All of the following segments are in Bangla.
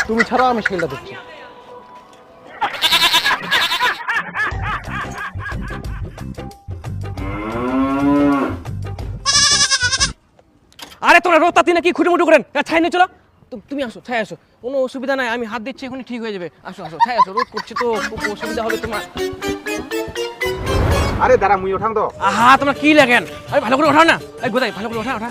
তুমি ছাড়া আমি সেটা দেখছি। আরে তোমরা রোতা তিনে কি খুঁটিমুটি করেন? ছাই নিয়ে চলো, তুমি আসো, ছাই আসো, কোনো অসুবিধা নাই, আমি হাত দিচ্ছি, এখনই ঠিক হয়ে যাবে। আসো আসো, ছাই আসো, রোদ করছে তো খুব অসুবিধা হবে তোমার। আরে দাঁড়া, মুই ওঠাম তো। আহা, তোমরা কি লাগেন? আরে ভালো করে ওঠাও না, এই গোদাই ভালো করে ওঠা।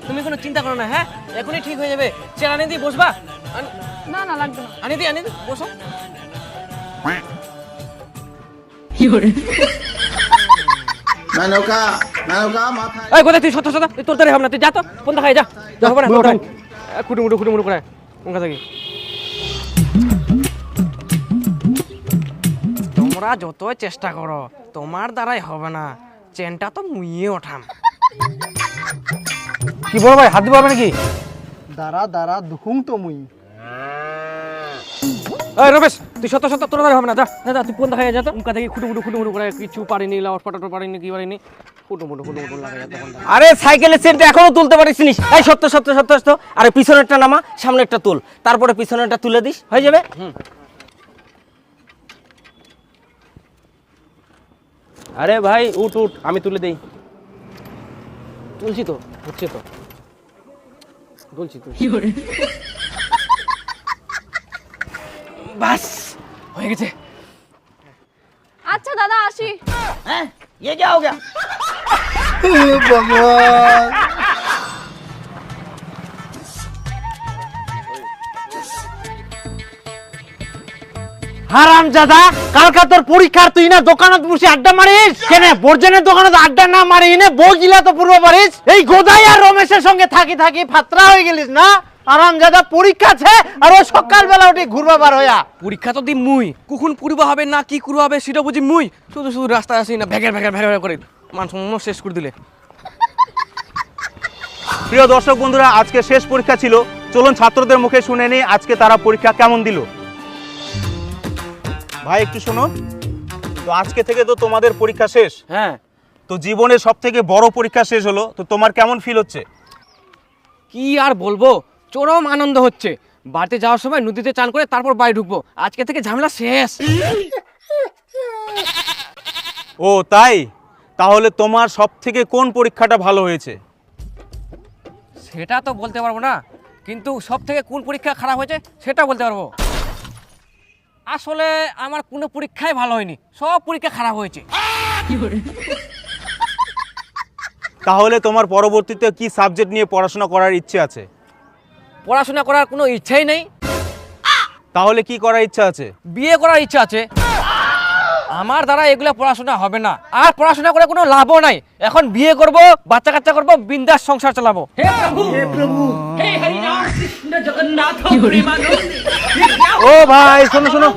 তুমি কোনো চিন্তা করো না, হ্যাঁ এখনই ঠিক হয়ে যাবে। চেয়ার আনি দিয়ে বসবা? না না লাগবে না। আনি দি বসো। এই গোদাই তুই সত্য তোর দ্বারা হবে না, তুই যা তো, কোন দেখায় যা হবে না। খুঁটিমুটি করে কোনটা থাকি। তোমরা যতই চেষ্টা করো তোমার দ্বারাই হবে না, চেনটা তো মুইয়ে ওঠাম। কি বলো ভাই, হাত দিব হবে নাকি? দাঁড়া দুহুম তো মুই। এই রমেশ, তুই সত্য তোর দ্বারা হবে না, যা তুই কোন দেখায় যা তো। উনকা থেকে খুঁটুমুটু করে কিছু পারিনি, লাউট পাটাটো পারিনি, কি পারিনি, খুঁটুমুটু লাগাই যা। আরে সাইকেলের চেনটা এখনো তুলতে পারিসনি। এই সত্য। আরে পিছনেরটা নামা, সামনেরটা তুল, তারপরে পিছনেরটা তুলে দিস, হয়ে যাবে। আরে ভাই উঠ, আমি তুলে দেই। তুলছি তো, হচ্ছে তো, তুলছি। বাস হয়ে গেছে। আচ্ছা দাদা আসি। হ্যাঁ, ये क्या हो गया? ভগবান, হারামজাদা, কালকা তোর পরীক্ষার তুই না দোকানত বসে আড্ডা মারিস কেন? বর্জনের দোকানত আড্ডা না মারি নে বগিলা তো পূর্ব পারিস। এই গোদাই আর রমেশের সঙ্গে থাকি ফাত্রা হয়ে গেলিস না। হারামজাদা, পরীক্ষা আছে আর ও সকালবেলা উঠে ঘুরবা বার হইয়া। পরীক্ষা তো দিম মুই, কখন পুরবা হবে না কি করবা হবে সেটা বুঝি মুই। শুধু রাস্তায় আসি না ভেগের করে মান শেষ করে দিলে। প্রিয় দর্শক বন্ধুরা, আজকে শেষ পরীক্ষা ছিল, চলুন ছাত্রদের মুখে শুনে নিই আজকে তারা পরীক্ষা কেমন দিল। ভাই একটু শোনো তো, আজকে থেকে তো তোমাদের পরীক্ষা শেষ। হ্যাঁ, তো জীবনের সব থেকে বড় পরীক্ষা শেষ হলো, তো তোমার কেমন ফিল হচ্ছে? কি আর বলবো, চরম আনন্দ হচ্ছে। বাড়িতে যাওয়ার সময় নদীতে চান করে তারপর বাড়ি ঢুকবো, আজকে থেকে ঝামেলা শেষ। ও তাই, তাহলে তোমার সব থেকে কোন পরীক্ষাটা ভালো হয়েছে? সেটা তো বলতে পারবো না, কিন্তু সব থেকে কোন পরীক্ষা খারাপ হয়েছে সেটা বলতে পারবো। আসলে আমার কোনো পরীক্ষাই ভালো হয়নি, সব পরীক্ষা খারাপ হয়েছে। তাহলে তোমার পরবর্তীতে কি সাবজেক্ট নিয়ে পড়াশোনা করার ইচ্ছে আছে? পড়াশোনা করার কোনো ইচ্ছাই নেই। তাহলে কি করার ইচ্ছা আছে? বিয়ে করার ইচ্ছা আছে। আমার দ্বারা এগুলা পড়াশোনা হবে না, আর পড়াশোনা করে কোনো লাভও নাই। এখন বিয়ে করব, বাচ্চা কাচ্চা করব, বিন্দাস সংসার চালাবো। ও ভাই শোনো,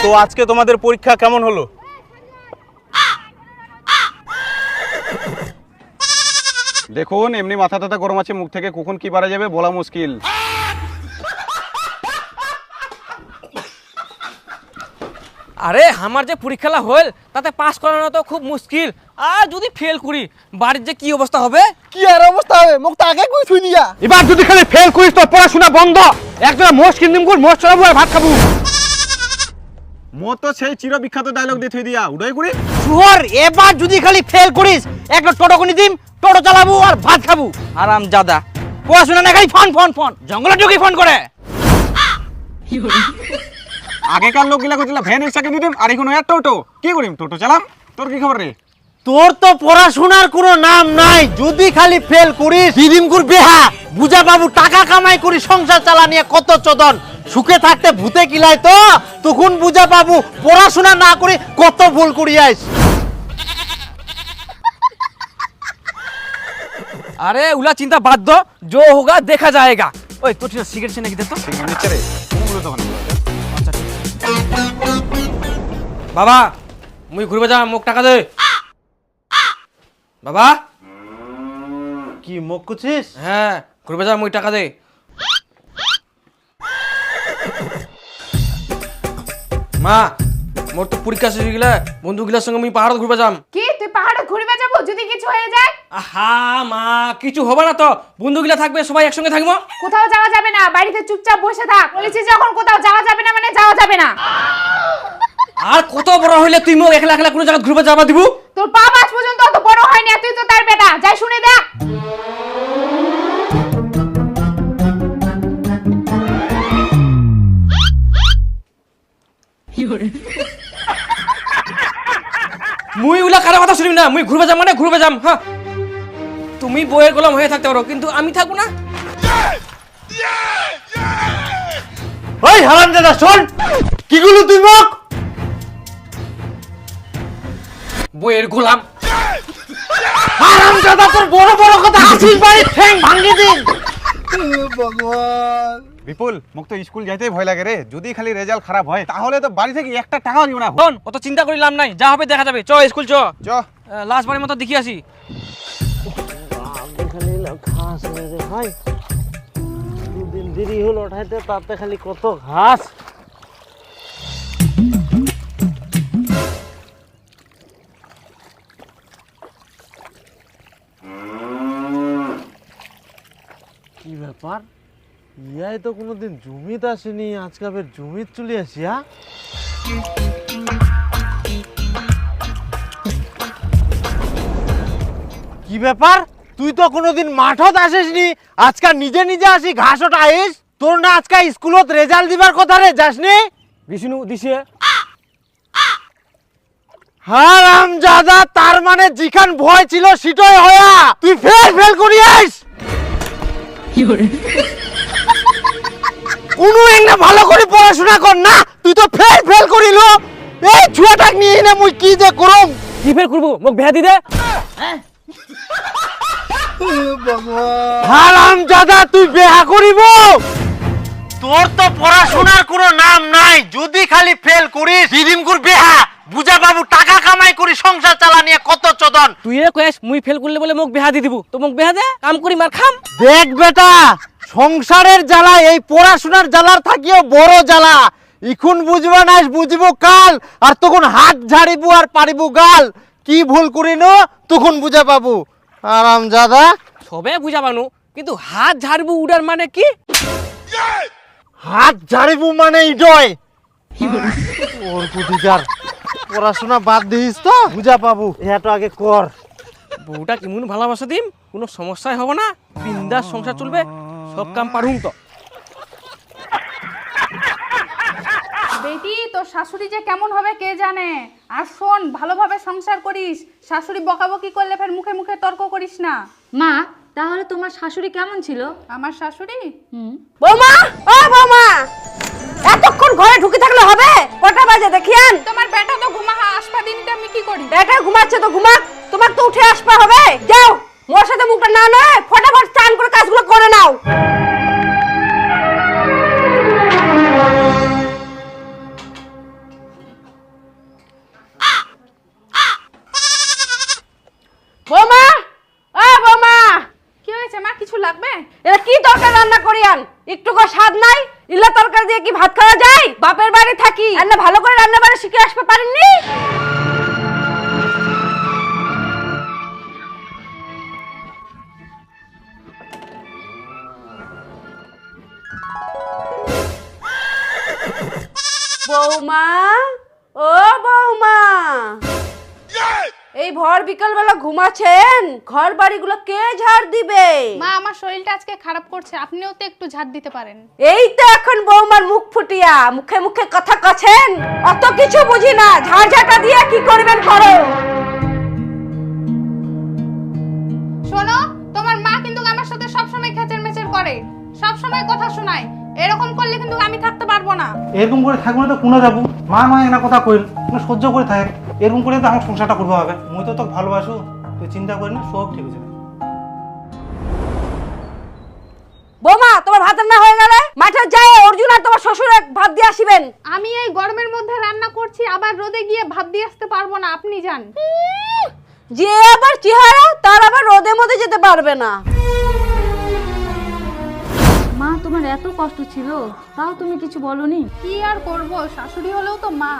তো আজকে তোমাদের পরীক্ষা কেমন হলো? দেখুন এমনি মাথা টাথা গরম আছে, মুখ থেকে কখন কি বাড়া যাবে বলা মুশকিল। আরে আমার যে পরীক্ষাটা হল তাতে পাস করানো তো খুব মুশকিল, আর যদি ফেল করি বাড়ির যে কি অবস্থা হবে। কি আর অবস্থা হবে, মুখ তো আগে কই থুই দিয়া। এবার যদি খালি ফেল করিস তো পড়াশোনা বন্ধ, একদম মোষ কিনদিম কর, মোষ চড়াবো আর ভাত খাবো। মো তো সেই চির বিখ্যাত ডায়লগ দিয়ে থুই দিয়া উড়াই করি। শুয়ার, এবার যদি খালি ফেল করিস একটা টোটো কিনে দিম, টোটো চালাবো আর ভাত খাবো। হারামজাদা, পড়াশোনা না খালি ফোন জঙ্গলে ঢুকি ফোন করে। আগেকার লোক গিলা কইছিল ভ্যান রিক্সাকে দিদিম, আর এখন আর টোটো। কি করিম, টোটো চালাম। তোর কি খবর রে? তোর তো পড়াশোনার কোনো নাম নাই, যদি খালি ফেল করিস দিদিম কুর বেহা। বুঝা বাবু টাকা কামাই করি সংসার চালা নিয়ে কত চোদন, সুখে থাকতে ভূতে কিলাই তো তখন বুঝা বাবু পড়াশোনা না করে কত ভুল করি আইস। আরে উলা চিন্তা বাদ দো, जो होगा देखा जाएगा। ওই তোর সিগারেট সে নাকি দে তো। নিচে রে কোনগুলো দোকানে। বাবা মুই ঘুরবে যা, মোক টাকা দে। বাবা কি মুখ কুছিস? হ্যাঁ ঘুরবে যা, মুই টাকা দে। মা মোর তো পরীক্ষা শেষ হয়ে গেলে, বন্ধুগুলার সঙ্গে মুই পাহাড় ঘুরবে যাম। পাহাড়ে ঘুরবে যাবো যদি কিছু হয়ে যায়? আহা মা, কিছু হবে না তো, বন্ধুগুলা থাকবে, সবাই একসঙ্গে থাকবো। কোথাও যাওয়া যাবে না, বাড়িতে চুপচাপ বসে থাক। বলেছি যখন কোথাও যাওয়া যাবে না মানে যাওয়া যাবে না। আর কত বড় হইলে তুই মোক একলা একলা কোনো জায়গা ঘুরবে যাবা দিব? তোর বাপ আজ পর্যন্ত অত বড় হয়নি, তুই তো তার বেটা। যাই শুনে দেখ। মুই ওগুলা কারো কথা শুনিবি না, মুই ঘুরবে যাম মানে ঘুরবে যাম। হ্যাঁ, তুমি বইয়ের গোলাম হয়ে থাকতে পারো, কিন্তু আমি থাকবো না। ওই হারামজাদা শোন, কি গুলো তুই মুখ? বইয়ের গোলাম। হারামজাদা তোর বড় বড় কথা আসিস বাড়ি ঠ্যাং ভাঙি দিন। বিপুল, মুখ তো স্কুল যাইতেই ভয় লাগে রে। যদি খালি রেজাল্ট খারাপ হয় তাহলে তো বাড়ি থেকে একটা টাকাও দিব না। শোন, অত চিন্তা করি লাভ নাই, যা হবে দেখা যাবে। চ স্কুল চ, চ। লাস্ট বারের মতো দেখি আসি। খালি ঘাস মেরে ভাই, দুদিন দেরি হলো ওঠাইতে, তাতে খালি কত ঘাস। কি ব্যাপার, ইয়াই তো কোনোদিন জমিতে আসেনি, আজকে আবার জমিতে চলে আসি। হ্যাঁ, কি ব্যাপার, তুই তো কোনোদিন মাঠত আসিসনি, আজকাল নিজে নিজে আসি ঘাসত আইস। তোর না আজকাল স্কুলত রেজাল্ট দিবার কথা রে, যাসনি? বিষ্ণু দিছে। হারামজাদা, তার মানে যেখান ভয় ছিল সেটাই হয়া তুই ফেল করি আইস। কোনো একটা ভালো করে পড়াশোনা কর না, তুই তো ফেল করিল। এই ছুয়াটাক নিয়ে না মুই কি যে করম। কি ফের করবো, মোক ভেয়া দি দে। হারামজাদা, তুই বেহা করিব? তোর তো পড়াশোনার কোনো নাম নাই, যদি খালি ফেল করিস দিদিমকুর বেহা। বুঝা বাবু টাকা কামাই করি সংসার চালা নিয়ে কত চদন। তুই এ কয়েস মুই ফেল করলে বলে মোক বেহা দি দিব, তো মোক বেহা দে, কাম করি মার খাম। দেখ বেটা, সংসারের জ্বালা এই পড়াশোনার জ্বালার থাকিও বড় জ্বালা। এখন বুঝবা না, বুঝব কাল, আর তখন হাত ঝাড়িব আর পারিব গাল। কি ভুল করিন তখন বুঝা পাবো। আরামজাদা, সবে বুঝা পানু, কিন্তু হাত ঝাড়বু উড়ার মানে কি? হাত ঝাড়িব মানে ইডয় ওর কুটিকার। পড়াশোনা বাদ দিস তো বুঝা পাবো। এটা আগে কর। বউটা কেমন ভালোবাসা দিম, কোনো সমস্যাই হবে না, বিন্দাস সংসার চলবে, সব কাম পারুম তো। বেটি, তোর শাশুড়ি যে কেমন হবে কে জানে। আর শোন, ভালোভাবে সংসার করিস। শাশুড়ি বকাবকি করলে ফের মুখে মুখে তর্ক করিস না। মা, তাহলে তোমার শাশুড়ি কেমন ছিল? আমার শাশুড়ি? বৌমা, ও বৌমা, এতক্ষণ ঘরে ঢুকে থাকলে হবে? কটা বাজে দেখিয়ান? তোমার বেটা তো ঘুমাহা, আসপা দিনটা আমি কি করি? বেটা ঘুমাচ্ছে তো ঘুমাক, তোমার তো উঠে আসবা হবে। যাও, মোর সাথে মুখটা না নয়, ফটাফট চান করে কাজগুলো করে নাও। বৌমা, ও বৌমা, কি হয়েছে মা, কিছু লাগবে? এটা কি তরকারি রান্না করিয়ান? একটু কো স্বাদ নাই? ইল্লা তরকারি দিয়ে কি ভাত খাওয়া যায়? বাপের বাড়ি থাকি, আর না ভালো করে রান্না বাড়ি শিখে আসতে পারেননি? বৌমা, ও বৌমা, এই ভর বিকাল বেলা ঘুমাচ্ছেন, ঘর বাড়িগুলো কে ঝাড় দিবে? মা, আমার শরীরটা আজকে খারাপ করছে, আপনিও তো একটু ঝাড় দিতে পারেন। এই তো এখন বৌমার মুখ ফুটিয়া মুখে মুখে কথা কছেন, অত কিছু বুঝি না, ঝাড়ঝাটা দিয়ে কি করবেন করো। শোনো, তোমার মা কিন্তু আমার সাথে সবসময় খেচের মেচের করে, সবসময় কথা শোনায়। এরকম করলে কিন্তু আমি থাকতে পারবো না। এরকম করে থাকবো না তো কোনো যাবো? মা এনা কথা কইল, তুমি সহ্য করে থাকে। এরকম করে তো আমার সংসারটা করবো হবে। মুই তো তোকে ভালোবাসো, তুই চিন্তা করি না, সব ঠিক আছে। বৌমা, তোমার ভাত রান্না হয়ে গেলে মাঠে যায় অর্জুন আর তোমার শ্বশুর ভাত দিয়ে আসিবেন। আমি এই গরমের মধ্যে রান্না করছি, আবার রোদে গিয়ে ভাত দিয়ে আসতে পারবো না, আপনি যান। যে আবার চেহারা, তার আবার রোদের মধ্যে যেতে পারবে না। মা, তোমার এত কষ্ট ছিল, তাও তুমি কিছু বলনি? কি আর করব, শাশুড়ি হলেও তো মা।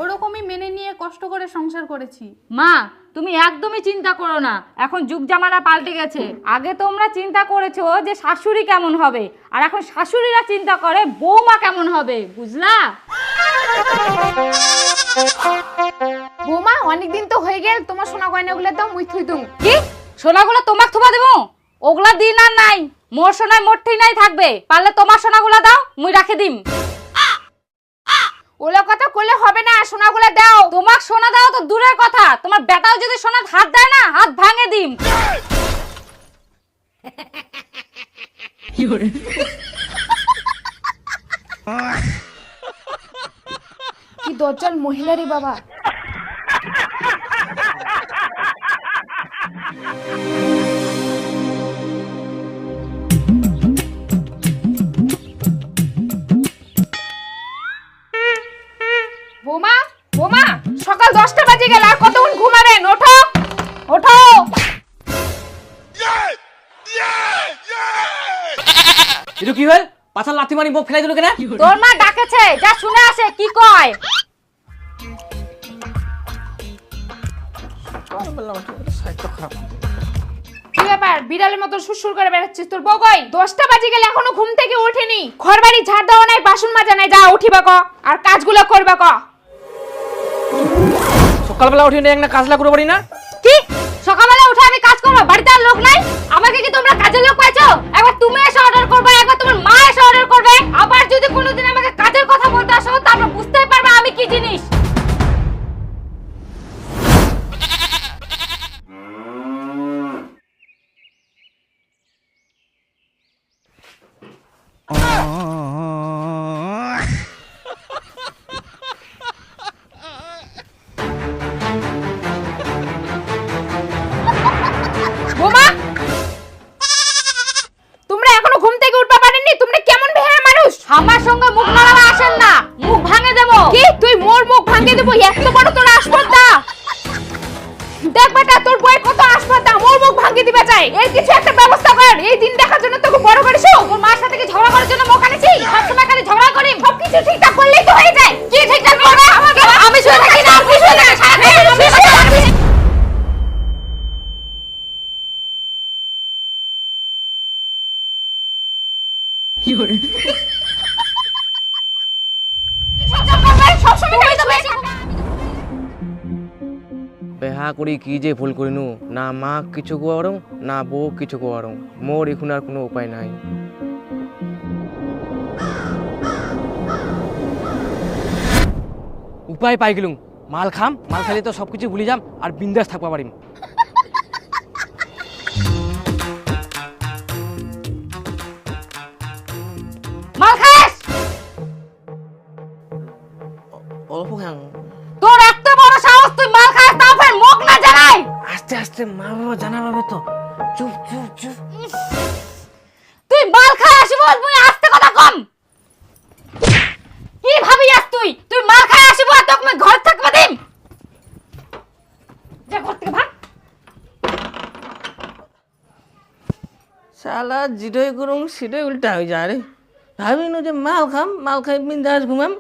ওরকমই মেনে নিয়ে কষ্ট করে সংসার করেছি। মা তুমি একদমই চিন্তা করো না, এখন যুগ জামানা পাল্টে গেছে। আগে তোমরা চিন্তা করেছো যে শাশুড়ি কেমন হবে, আর এখন শাশুড়িরা চিন্তা করে বৌমা কেমন হবে, বুঝলা? বৌমা অনেকদিন তো হয়ে গেল, তোমার সোনা গয়নাগুলো দাও, মুই থুই দুম। কি সোনাগুলো তোমাক থুবা দেবো? ওগুলা দিন আর নাই, মোর সোনায় মোট্ঠেই নাই থাকবে। পারলে তোমার সোনাগুলা দাও, মুই রাখে দিম। ওলা কথা করলে হবে না, সোনাগুলো দাও। তোমার সোনা দাও তো দূরের কথা, তোমার বেটাও যদি সোনার হাত দেয় না, হাত ভাঙে দিম। কি দজ্জাল মহিলা রে বাবা। বোমা বোমা, সকাল 10টা বাজে গেল, আর কতক্ষণ ঘুমাবেন? ওঠো ওঠো। এটা কি হল? পাছার লাথি মারি মুখ ফেলাই দিল কেন? তোর মা ডাকেছে, যা শুনে আসে কি কয়। কি ব্যাপার, বিড়ালের মতো সুসুর করে বেড়াচ্ছিস? তোর বগই 10টা বাজে গেল, এখনো ঘুম থেকে ওঠেনি। ঘর বাড়ি ঝাড় দেওয়া নাই, বাসন মাজা নাই, যা উঠিবা ক, আর কাজগুলো করবা ক। সকালবেলা উঠে একটা কাজলা করে পারি না? কি সকালবেলা উঠে আমি কাজ করবো? বাড়িতে আর লোক নাই? আমাকে কি তোমরা কাজের লোক পাইছো? একবার তুমি এসে অর্ডার করবে, একবার তোমার মা এসে অর্ডার করবে। আবার যদি কোনোদিন আমাকে কাজের কথা বলতে আসো, তারপর বুঝতেই পারবে আমি কি জিনিস। বোমা, তোমরা এখনো ঘুম থেকে উঠতে পারেননি? তোমরা কেমন বেহায়া মানুষ! আমার সঙ্গে মুখ লড়াবা আসেন না, মুখ ভাঙে দেবো। কি তুই মোর মুখ ভাঙে দেবো? এত বড় তোর আসপর্দা! দেখ বেটা, তোর বউয়ের কত আসপর্দা, মোর মুখ ভাঙে দিবা চাই। এর কিছু একটা ব্যবস্থা কর। এই দিন দেখার জন্য তোকে বড় করেছো। তোর মার সাথে কি ঝগড়া করার জন্য মুখ আনেছি? সবসময় খালি ঝগড়া করি। সবকিছু ঠিকঠাক করলেই তো হয়ে যায়। কি ঠিকঠাক করবে? আমি শুয়ে থাকি না, আপনি শুয়ে থাকেন সারাদিন। আমি শুয়ে থাকি। বেহা করি কি যে ভুল করিনু, না মা কিছু কোয়ারো না বউ কিছু কোয়ারো। মোর এখন আর কোনো উপায় নাই। উপায় পাই গেলুম, মাল খাম, মাল খাইলে তো সবকিছু ভুলে যাম আর বিন্দাস থাকবা পারিম। মাল খাস? অল্প খাম। তোর এত বড় সাহস, তুই মাল খাস তাও ফের মুখ না জানাই? আস্তে আস্তে মা বাবা জানাবে তো। চুপ চুপ চুপ। তুই মাল খাই আসিব, তুই আস্তে কথা কম। কি ভাবিয়াস তুই? তুই মাল খাই আসিব আর তোকে আমি ঘর থাকবা দিম? যা ঘর থেকে ভাগ। শালা যেটাই করুম সেটাই উল্টা হয়ে যায় রে। ভাবিনু যে মাল খাম, মাল খাই বিন্দাস ঘুমাম,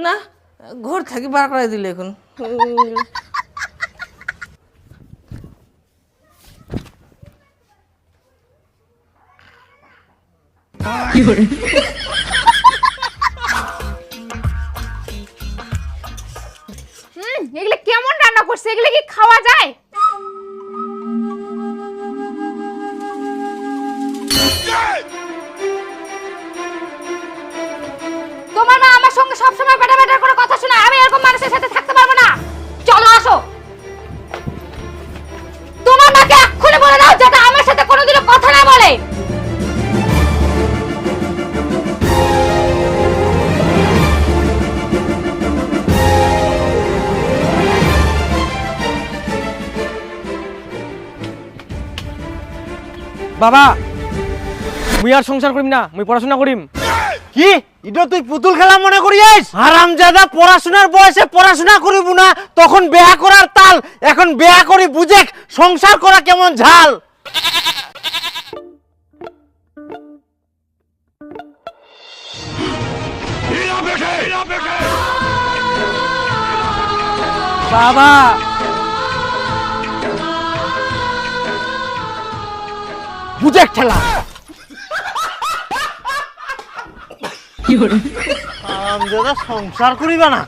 না ঘর থাকি বার করাই দিলে এখন। এগুলো কেমন রান্না করছে? এগুলো কি খাওয়া যায়? তোমার মা আমার সঙ্গে সবসময় বেটা বেটা করে কথা শোনায়। আমি এরকম মানুষের সাথে থাকতে পারবো না। চলো আসো। তোমার মাকে এক্ষুনি বলে দাও যাতে আমার সাথে কোনোদিনও কথা না বলে। বাবা মুই আর সংসার করিম না, মুই পড়াশোনা করিম। কি এটা তুই পুতুল খেলা মনে করিস? হারামজাদা, পড়াশোনার বয়সে পড়াশোনা করিব না, তখন বিয়া করার তাল। এখন বিয়া করি বুঝে সংসার করা কেমন ঝাল। বাবা বুঝে ঠেলা সংসার করিবা না